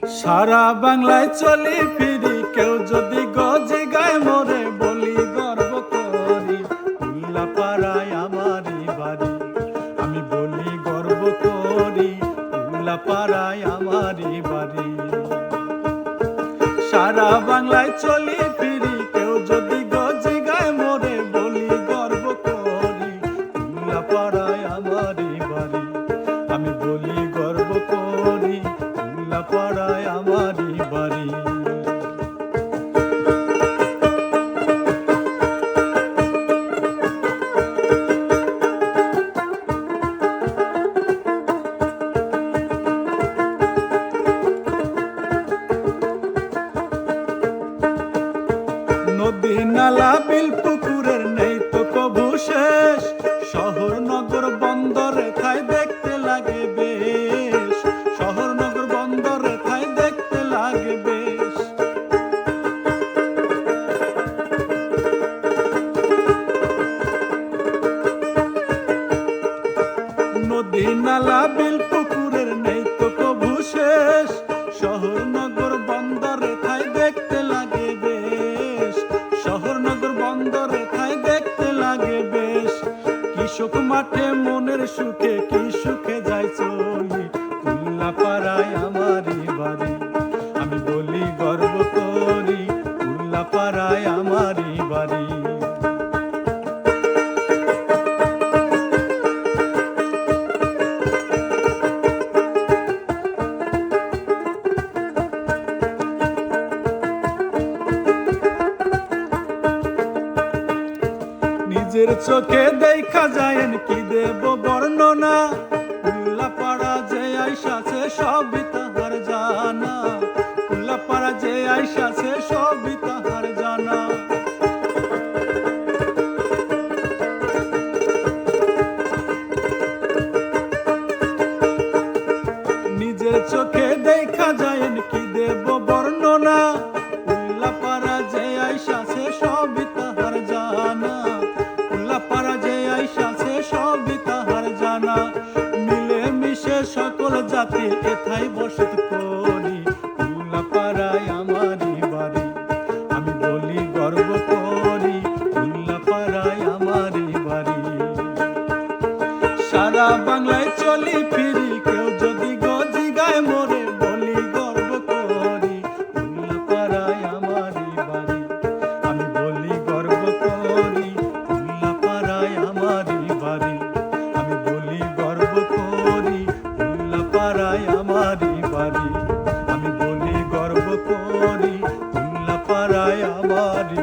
সারা বাংলায় চলি ফিরি, কেউ যদি গজে গায় মোরে বলি গর্ব করি। উল্লাপাড়ায় আমারই বাড়ি, আমি বলি গর্ব করি। উল্লাপাড়ায় আমারই বাড়ি। সারা বাংলায় চলি ফিরি, কেউ যদি গজে গায় মোরে বলি গর্ব করি। উল্লাপাড়ায় আমারই বাড়ি, আমি বলি গর্ব করি। উল্লাপাড়ায় আমারই বাড়ি। নদী নালা বিল পুকুরের নেই তো কবু শেষ। শহর নগর বন্দরে ঠাই দেখতে লাগে বেশ। শহর নগর বন্দরে ঠাই দেখতে লাগে বেশ। নদী নালা বিল পুকুরের নেই তো কবু শেষ। শহর নগর বন্দরে ঠাই দেখতে লাগে বেশ। শহর নগর বন্দরে ঠাই দেখতে লাগে বেশ। কৃষক মাঠে মনের সুখে কি সুখে যায় চলি। উল্লাপাড়ায় আমারই বাড়ি, আমি বলি গর্ব করি। উল্লাপাড়ায় আমারই বাড়ি। নিজের চোখে দেখা যায়ন কি দেব বর্ণনা। উল্লাপাড়া যে আইসাছে সবই তাহার জানা। উল্লাপাড়া যে আইসাছে সবই তাহার জানা। নিজের চোখে দেখা যায়ন কি দেব বর্ণনা। উল্লাপাড়া যে আইসাছে সবই তাহার জানা। উল্লাপাড়া যে আইসাছে সবই তাহার জানা। মিলে মিশে সকল জাতি এথাই বসত করি। উল্লাপাড়ায় আমারই বাড়ি, আমি বলি গর্ব করি। উল্লাপাড়ায় আমারই বাড়ি। সারা বাংলায় চলি ফিরি, কেউ যদি গজি গায় মোরে বলি গর্ব করি। উল্লাপাড়ায় আমারই বাড়ি, আমি বলি গর্ব করি। উল্লাপাড়ায় আমারই বাড়ি, আমি বলি গর্ব করি। উল্লাপাড়ায় আমারই বাড়ি, আমি বলি গর্ব করি। উল্লাপাড়ায় আমারই